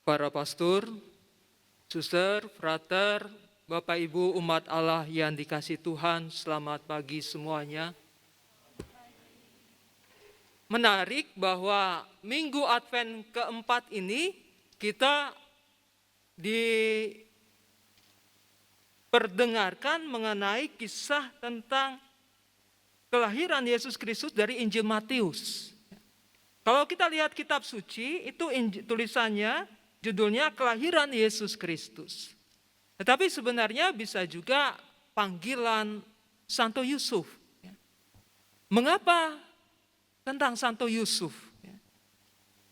Para pastor, suster, frater, Bapak Ibu umat Allah yang dikasih Tuhan, selamat pagi semuanya. Menarik bahwa Minggu Advent keempat ini kita diperdengarkan mengenai kisah tentang kelahiran Yesus Kristus dari Injil Matius. Kalau kita lihat kitab suci, itu tulisannya, judulnya Kelahiran Yesus Kristus. Tetapi sebenarnya bisa juga panggilan Santo Yusuf. Mengapa tentang Santo Yusuf?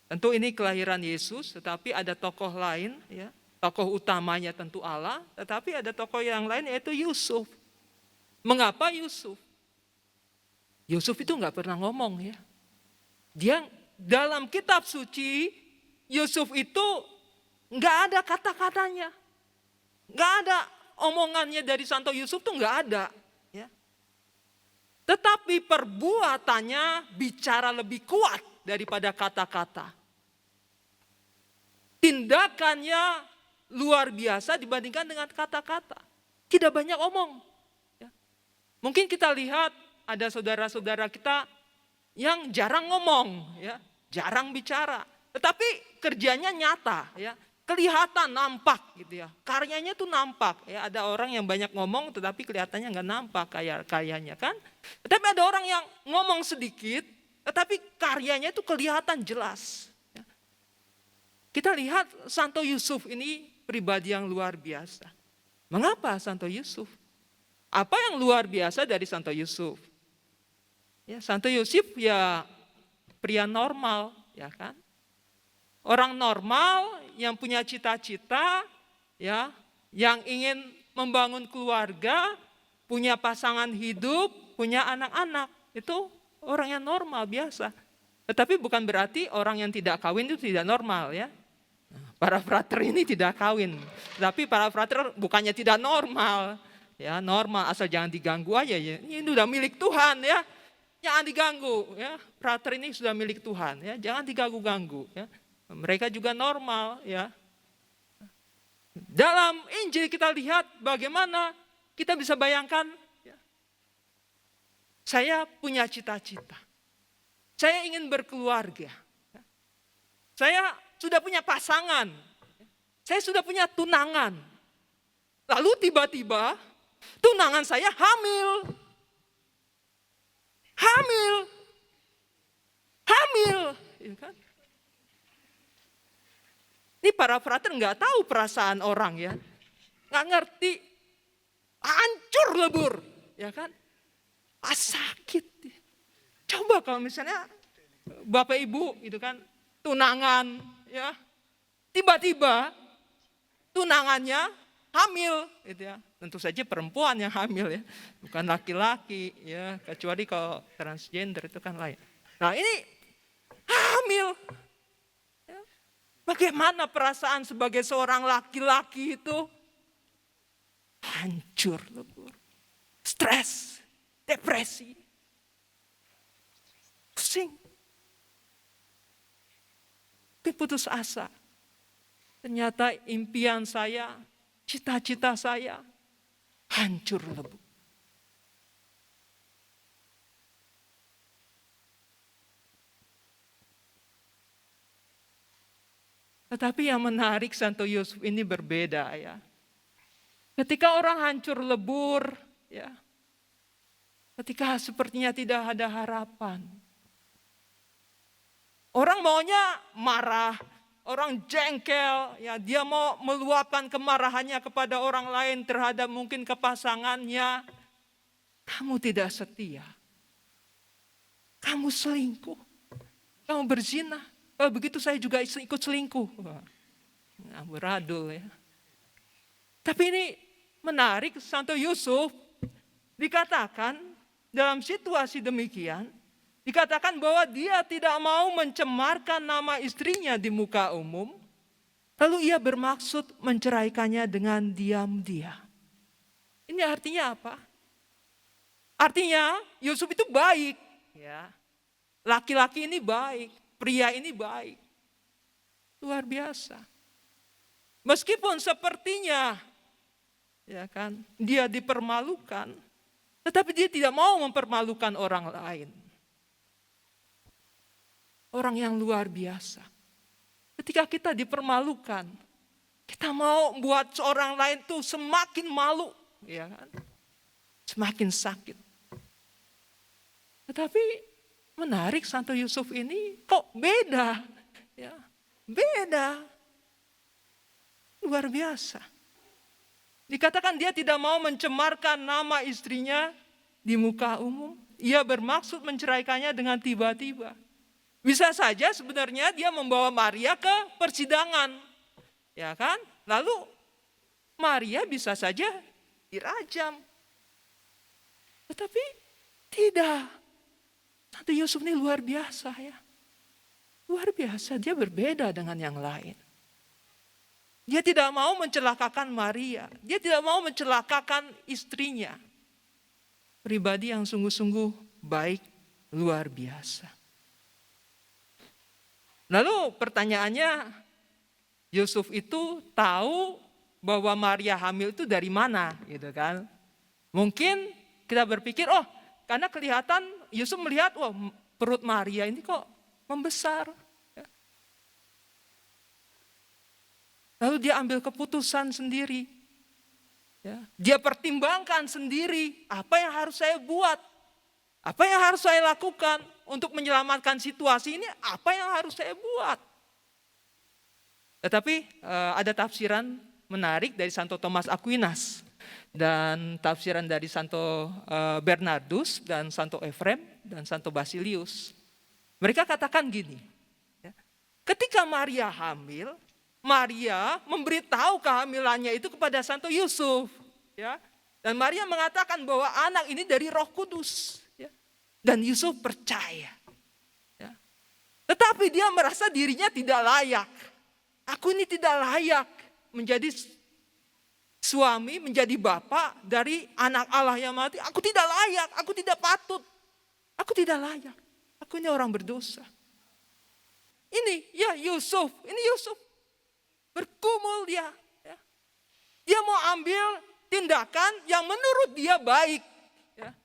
Tentu ini kelahiran Yesus, tetapi ada tokoh lain, ya. Tokoh utamanya tentu Allah, tetapi ada tokoh yang lain yaitu Yusuf. Mengapa Yusuf? Yusuf itu nggak pernah ngomong, ya. Dia dalam kitab suci, Yusuf itu nggak ada kata-katanya. Nggak ada omongannya dari Santo Yusuf tuh nggak ada. Ya. Tetapi perbuatannya bicara lebih kuat daripada kata-kata. Tindakannya luar biasa dibandingkan dengan kata-kata. Tidak banyak omong. Ya. Mungkin kita lihat ada saudara-saudara kita yang jarang ngomong, ya, jarang bicara. Tetapi kerjanya nyata, ya. Kelihatan, nampak gitu ya. Karyanya tuh nampak. Ya, ada orang yang banyak ngomong tetapi kelihatannya nggak nampak karyanya kan. Tetapi ada orang yang ngomong sedikit tetapi karyanya itu kelihatan jelas. Ya. Kita lihat Santo Yusuf ini pribadi yang luar biasa. Mengapa Santo Yusuf? Apa yang luar biasa dari Santo Yusuf? Ya, Santo Yusuf ya pria normal, ya kan? Orang normal yang punya cita-cita, ya, yang ingin membangun keluarga, punya pasangan hidup, punya anak-anak. Itu orang yang normal, biasa. Tetapi bukan berarti orang yang tidak kawin itu tidak normal, ya. Para frater ini tidak kawin, tapi para frater bukannya tidak normal. Ya, normal, asal jangan diganggu aja. Ya. Ini udah milik Tuhan, ya. Jangan diganggu, ya. Frater ini sudah milik Tuhan, ya. Jangan diganggu-ganggu, ya. Mereka juga normal, ya. Dalam Injil kita lihat bagaimana kita bisa bayangkan, ya. Saya punya cita-cita. Saya ingin berkeluarga. Ya. Saya sudah punya pasangan. Saya sudah punya tunangan. Lalu tiba-tiba tunangan saya hamil. Hamil, ya kan? Ini para frater nggak tahu perasaan orang, ya, nggak ngerti, hancur lebur, ya kan? Sakit. Coba kalau misalnya bapak ibu itu kan tunangan, ya, tiba-tiba tunangannya hamil, gitu ya. Tentu saja perempuan yang hamil, ya, bukan laki-laki, ya, kecuali kalau transgender itu kan lain. Nah ini hamil. Bagaimana perasaan sebagai seorang laki-laki itu? Hancur lebur. Stres, depresi, pusing. Tapi putus asa. Ternyata impian saya, cita-cita saya hancur lebur. Tetapi yang menarik Santo Yusuf ini berbeda, ya. Ketika orang hancur lebur, ya. Ketika sepertinya tidak ada harapan. Orang maunya marah, orang jengkel, ya, dia mau meluapkan kemarahannya kepada orang lain terhadap mungkin kepasangannya. Kamu tidak setia. Kamu selingkuh. Kamu berzina. Kalau begitu saya juga ikut selingkuh. Beradul, ya. Tapi ini menarik, Santo Yusuf dikatakan dalam situasi demikian, dikatakan bahwa dia tidak mau mencemarkan nama istrinya di muka umum, lalu ia bermaksud menceraikannya dengan diam-diam. Ini artinya apa? Artinya Yusuf itu baik, ya. Laki-laki ini baik. Pria ini baik. Luar biasa. Meskipun sepertinya ya kan, dia dipermalukan, tetapi dia tidak mau mempermalukan orang lain. Orang yang luar biasa. Ketika kita dipermalukan, kita mau buat seorang lain tuh semakin malu, ya kan? Semakin sakit. Tetapi menarik, Santo Yusuf ini kok beda, ya, beda, luar biasa. Dikatakan dia tidak mau mencemarkan nama istrinya di muka umum. Ia bermaksud menceraikannya dengan tiba-tiba. Bisa saja sebenarnya dia membawa Maria ke persidangan, ya kan? Lalu Maria bisa saja dirajam. Tetapi tidak. Santo Yusuf ini luar biasa ya. Luar biasa, dia berbeda dengan yang lain. Dia tidak mau mencelakakan Maria. Dia tidak mau mencelakakan istrinya. Pribadi yang sungguh-sungguh baik, luar biasa. Lalu pertanyaannya, Yusuf itu tahu bahwa Maria hamil itu dari mana, gitu kan? Mungkin kita berpikir, oh, karena kelihatan Yusuf melihat, wah, perut Maria ini kok membesar. Lalu dia ambil keputusan sendiri. Dia pertimbangkan sendiri, apa yang harus saya buat? Apa yang harus saya lakukan untuk menyelamatkan situasi ini? Apa yang harus saya buat? Tetapi ada tafsiran menarik dari Santo Thomas Aquinas dan tafsiran dari Santo Bernardus dan Santo Efrem dan Santo Basilius. Mereka katakan gini, ketika Maria hamil, Maria memberitahu kehamilannya itu kepada Santo Yusuf, ya. Dan Maria mengatakan bahwa anak ini dari Roh Kudus, ya. Dan Yusuf percaya, ya. Tetapi dia merasa dirinya tidak layak. Aku ini tidak layak menjadi suami, menjadi bapak dari anak Allah yang mati. Aku tidak layak, aku tidak patut, aku tidak layak. Aku ini orang berdosa. Ini ya Yusuf, ini Yusuf. Bergumul dia. Ya. Dia mau ambil tindakan yang menurut dia baik. Ya.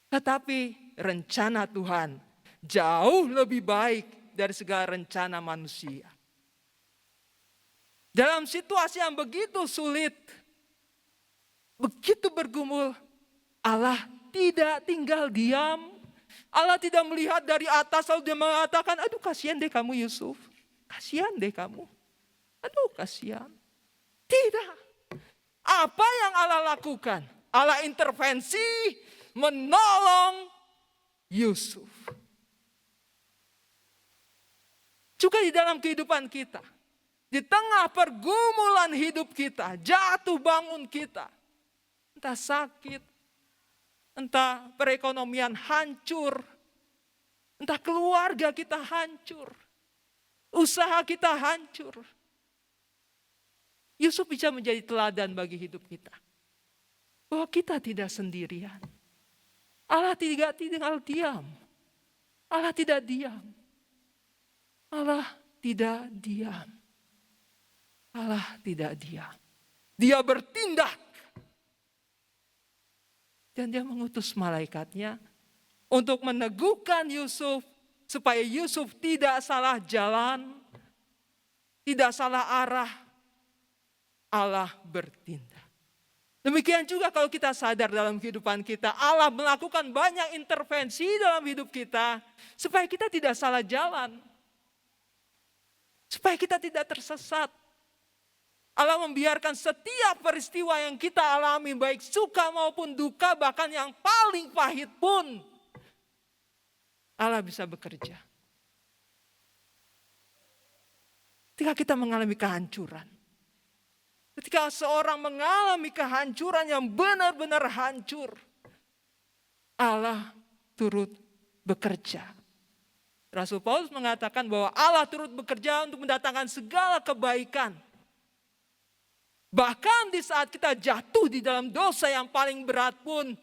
Tetapi rencana Tuhan jauh lebih baik dari segala rencana manusia. Dalam situasi yang begitu sulit, begitu bergumul, Allah tidak tinggal diam. Allah tidak melihat dari atas lalu dia mengatakan, aduh kasihan deh kamu Yusuf. Kasihan deh kamu. Aduh kasihan. Tidak. Apa yang Allah lakukan? Allah intervensi menolong Yusuf. Juga di dalam kehidupan kita. Di tengah pergumulan hidup kita. Jatuh bangun kita. Entah sakit. Entah perekonomian hancur. Entah keluarga kita hancur. Usaha kita hancur. Yusuf bisa menjadi teladan bagi hidup kita. Bahwa kita tidak sendirian. Allah tidak tinggal diam. Allah tidak diam. Allah tidak diam. Allah tidak diam. Dia bertindak. Dan dia mengutus malaikatnya untuk meneguhkan Yusuf supaya Yusuf tidak salah jalan, tidak salah arah. Allah bertindak. Demikian juga kalau kita sadar dalam kehidupan kita, Allah melakukan banyak intervensi dalam hidup kita supaya kita tidak salah jalan. Supaya kita tidak tersesat. Allah membiarkan setiap peristiwa yang kita alami, baik suka maupun duka, bahkan yang paling pahit pun, Allah bisa bekerja. Ketika kita mengalami kehancuran. Ketika seorang mengalami kehancuran yang benar-benar hancur. Allah turut bekerja. Rasul Paulus mengatakan bahwa Allah turut bekerja untuk mendatangkan segala kebaikan. Bahkan di saat kita jatuh di dalam dosa yang paling berat pun,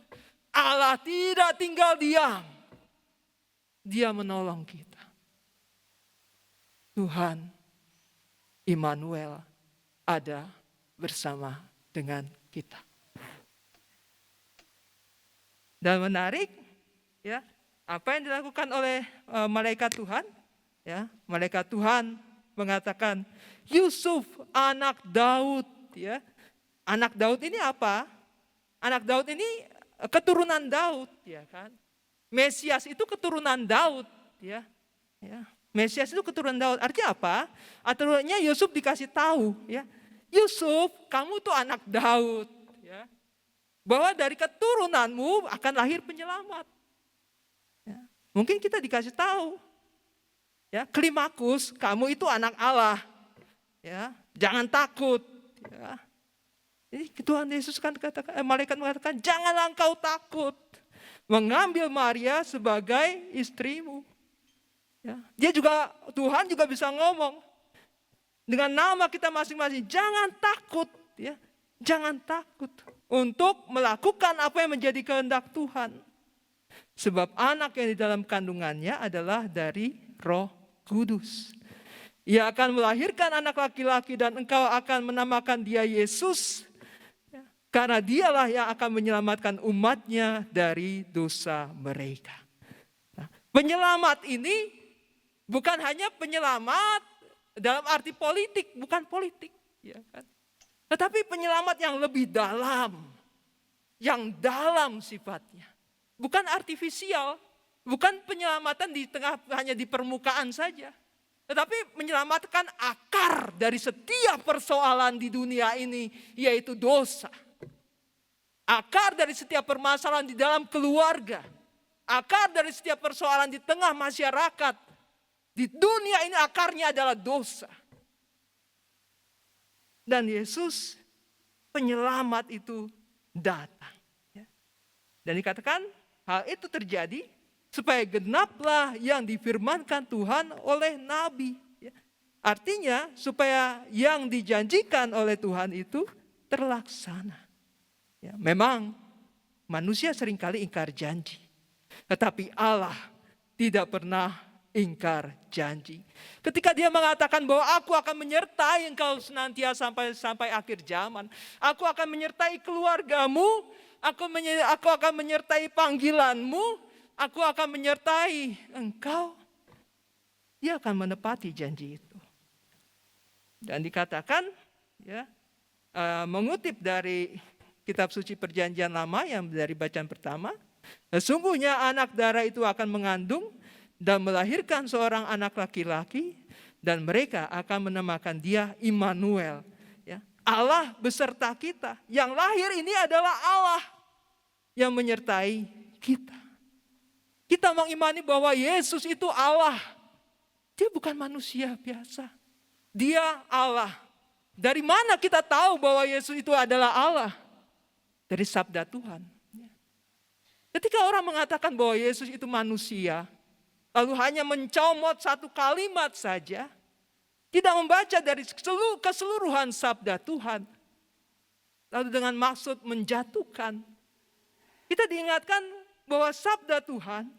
Allah tidak tinggal diam. Dia menolong kita. Tuhan Immanuel ada bersama dengan kita. Dan menarik, ya, apa yang dilakukan oleh malaikat Tuhan? Ya, malaikat Tuhan mengatakan, Yusuf anak Daud. Ya, anak Daud ini apa? Anak Daud ini keturunan Daud, ya kan? Mesias itu keturunan Daud, ya. Ya, Mesias itu keturunan Daud. Artinya apa? Artinya Yusuf dikasih tahu, ya. Yusuf, kamu tuh anak Daud, ya. Bahwa dari keturunanmu akan lahir penyelamat. Ya. Mungkin kita dikasih tahu, ya, Klimakus, kamu itu anak Allah, ya, jangan takut. Ya. Jadi Tuhan Yesus kan katakan, malaikat mengatakan, janganlah engkau takut mengambil Maria sebagai istrimu. Ya. Tuhan juga bisa ngomong dengan nama kita masing-masing, jangan takut, ya, jangan takut untuk melakukan apa yang menjadi kehendak Tuhan. Sebab anak yang di dalam kandungannya adalah dari Roh Kudus. Ia akan melahirkan anak laki-laki dan engkau akan menamakan dia Yesus. Karena dialah yang akan menyelamatkan umatnya dari dosa mereka. Nah, penyelamat ini bukan hanya penyelamat dalam arti politik, bukan politik. Ya kan? Tetapi penyelamat yang lebih dalam, yang dalam sifatnya. Bukan artifisial, bukan penyelamatan di tengah hanya di permukaan saja. Tetapi menyelamatkan akar dari setiap persoalan di dunia ini, yaitu dosa. Akar dari setiap permasalahan di dalam keluarga. Akar dari setiap persoalan di tengah masyarakat. Di dunia ini akarnya adalah dosa. Dan Yesus penyelamat itu datang. Dan dikatakan hal itu terjadi supaya genaplah yang difirmankan Tuhan oleh Nabi. Artinya supaya yang dijanjikan oleh Tuhan itu terlaksana. Memang manusia seringkali ingkar janji. Tetapi Allah tidak pernah ingkar janji. Ketika dia mengatakan bahwa aku akan menyertai engkau senantiasa sampai akhir zaman. Aku akan menyertai keluargamu. Aku akan menyertai panggilanmu. Aku akan menyertai engkau. Dia akan menepati janji itu. Dan dikatakan, ya, mengutip dari kitab suci Perjanjian Lama yang dari bacaan pertama. Sesungguhnya anak darah itu akan mengandung dan melahirkan seorang anak laki-laki, dan mereka akan menamakan dia Immanuel. Ya, Allah beserta kita. Yang lahir ini adalah Allah yang menyertai kita. Kita mengimani bahwa Yesus itu Allah. Dia bukan manusia biasa. Dia Allah. Dari mana kita tahu bahwa Yesus itu adalah Allah? Dari sabda Tuhan. Ketika orang mengatakan bahwa Yesus itu manusia, lalu hanya mencomot satu kalimat saja, tidak membaca dari keseluruhan sabda Tuhan, lalu dengan maksud menjatuhkan, kita diingatkan bahwa sabda Tuhan,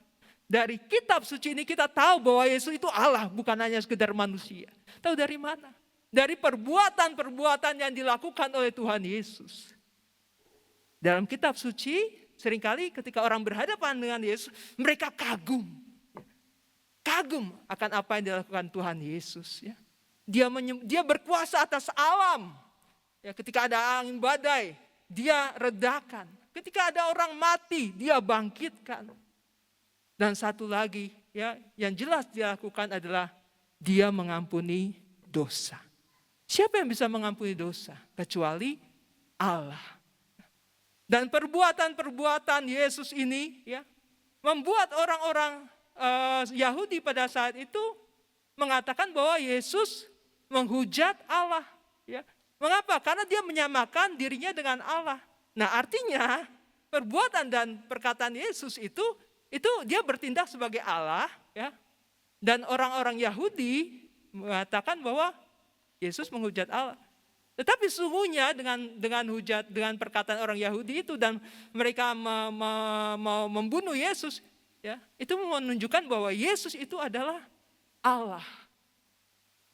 dari kitab suci ini kita tahu bahwa Yesus itu Allah, bukan hanya sekedar manusia. Tahu dari mana? Dari perbuatan-perbuatan yang dilakukan oleh Tuhan Yesus. Dalam kitab suci, seringkali ketika orang berhadapan dengan Yesus, mereka kagum. Kagum akan apa yang dilakukan Tuhan Yesus. Ya. Dia berkuasa atas alam. Ya, ketika ada angin badai, dia redakan. Ketika ada orang mati, dia bangkitkan. Dan satu lagi, ya, yang jelas dia lakukan adalah dia mengampuni dosa. Siapa yang bisa mengampuni dosa? Kecuali Allah. Dan perbuatan-perbuatan Yesus ini, ya, membuat orang-orang Yahudi pada saat itu mengatakan bahwa Yesus menghujat Allah. Ya. Mengapa? Karena dia menyamakan dirinya dengan Allah. Nah, artinya perbuatan dan perkataan Yesus itu dia bertindak sebagai Allah, ya. Dan orang-orang Yahudi mengatakan bahwa Yesus menghujat Allah. Tetapi sesungguhnya dengan perkataan orang Yahudi itu dan mereka mau membunuh Yesus, ya, itu menunjukkan bahwa Yesus itu adalah Allah.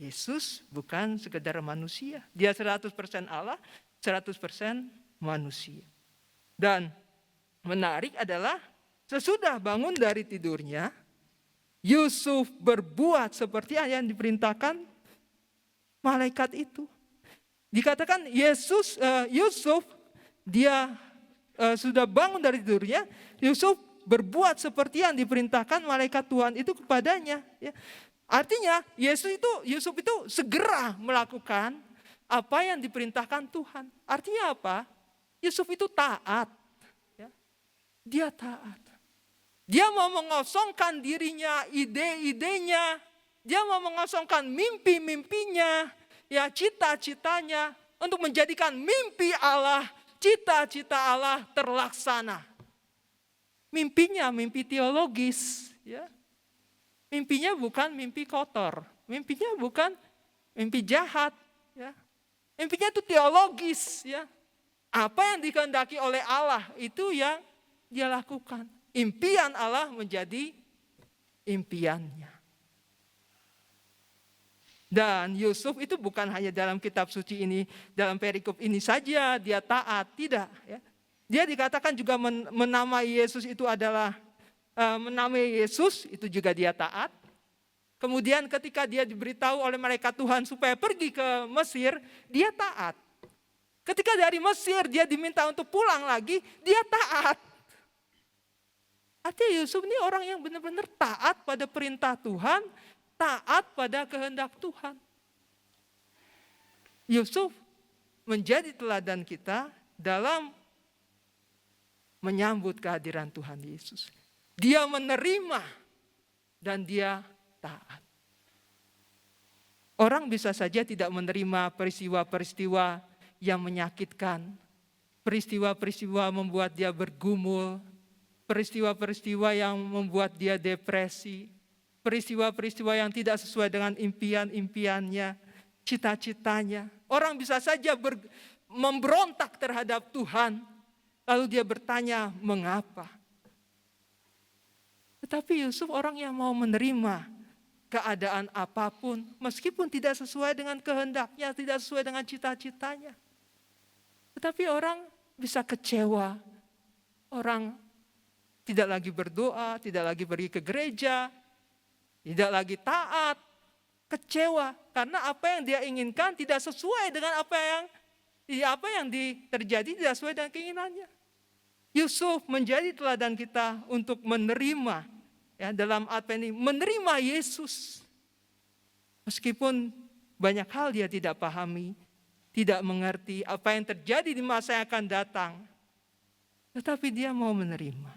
Yesus bukan sekedar manusia. Dia 100% Allah, 100% manusia. Dan menarik adalah sesudah bangun dari tidurnya, Yusuf berbuat seperti yang diperintahkan malaikat itu. Dikatakan Yusuf dia sudah bangun dari tidurnya, Yusuf berbuat seperti yang diperintahkan malaikat Tuhan itu kepadanya. Ya. Artinya Yusuf itu segera melakukan apa yang diperintahkan Tuhan. Artinya apa? Yusuf itu taat. Ya. Dia taat. Dia mau mengosongkan dirinya, ide-idenya. Dia mau mengosongkan mimpi-mimpinya, ya cita-citanya untuk menjadikan mimpi Allah, cita-cita Allah terlaksana. Mimpinya mimpi teologis, ya. Mimpinya bukan mimpi kotor, mimpinya bukan mimpi jahat, ya. Mimpinya itu teologis, ya. Apa yang dikehendaki oleh Allah itu yang dia lakukan. Impian Allah menjadi impiannya. Dan Yusuf itu bukan hanya dalam kitab suci ini, dalam perikop ini saja dia taat, tidak. Ya. Dia dikatakan juga menamai Yesus itu adalah menamai Yesus itu juga dia taat. Kemudian ketika dia diberitahu oleh malaikat Tuhan supaya pergi ke Mesir, dia taat. Ketika dari Mesir dia diminta untuk pulang lagi, dia taat. Artinya Yusuf ini orang yang benar-benar taat pada perintah Tuhan, taat pada kehendak Tuhan. Yusuf menjadi teladan kita dalam menyambut kehadiran Tuhan Yesus. Dia menerima dan dia taat. Orang bisa saja tidak menerima peristiwa-peristiwa yang menyakitkan. Peristiwa-peristiwa membuat dia bergumul. Peristiwa-peristiwa yang membuat dia depresi. Peristiwa-peristiwa yang tidak sesuai dengan impian-impiannya, cita-citanya. Orang bisa saja memberontak terhadap Tuhan. Lalu dia bertanya, mengapa? Tetapi Yusuf orang yang mau menerima keadaan apapun, meskipun tidak sesuai dengan kehendaknya, tidak sesuai dengan cita-citanya. Tetapi orang bisa kecewa, orang tidak lagi berdoa, tidak lagi pergi ke gereja, tidak lagi taat, kecewa. Karena apa yang dia inginkan tidak sesuai dengan apa yang terjadi, tidak sesuai dengan keinginannya. Yusuf menjadi teladan kita untuk menerima, ya, dalam Advent ini, menerima Yesus. Meskipun banyak hal dia tidak pahami, tidak mengerti apa yang terjadi di masa yang akan datang. Tetapi dia mau menerima.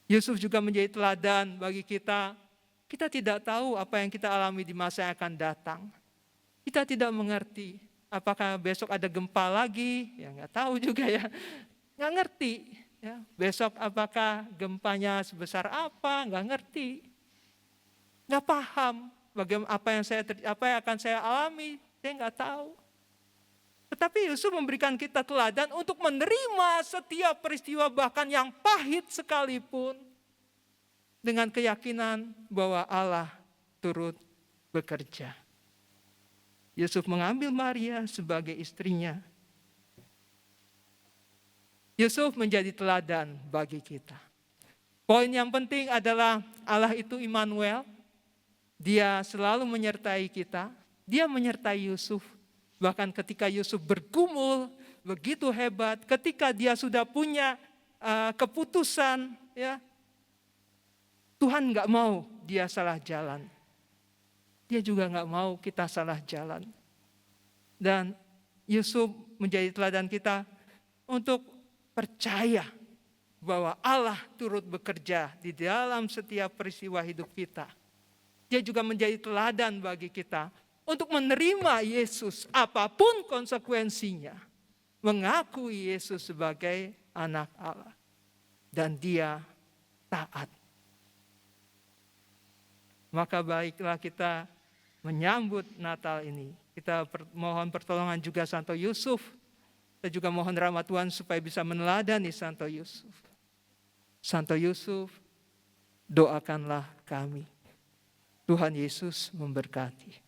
Yusuf juga menjadi teladan bagi kita. Kita tidak tahu apa yang kita alami di masa yang akan datang. Kita tidak mengerti apakah besok ada gempa lagi, ya nggak tahu juga ya, nggak ngerti. Ya, besok apakah gempanya sebesar apa, nggak ngerti, nggak paham bagaimana apa yang akan saya alami, saya nggak tahu. Tetapi Yusuf memberikan kita teladan untuk menerima setiap peristiwa bahkan yang pahit sekalipun dengan keyakinan bahwa Allah turut bekerja. Yusuf mengambil Maria sebagai istrinya. Yusuf menjadi teladan bagi kita. Poin yang penting adalah Allah itu Immanuel. Dia selalu menyertai kita. Dia menyertai Yusuf. Bahkan ketika Yusuf bergumul begitu hebat, ketika dia sudah punya keputusan, ya, Tuhan nggak mau dia salah jalan. Dia juga nggak mau kita salah jalan. Dan Yusuf menjadi teladan kita untuk percaya bahwa Allah turut bekerja di dalam setiap peristiwa hidup kita. Dia juga menjadi teladan bagi kita untuk menerima Yesus apapun konsekuensinya. Mengakui Yesus sebagai anak Allah. Dan dia taat. Maka baiklah kita menyambut Natal ini. Kita mohon pertolongan juga Santo Yusuf. Kita juga mohon rahmat Tuhan supaya bisa meneladani Santo Yusuf. Santo Yusuf, doakanlah kami. Tuhan Yesus memberkati.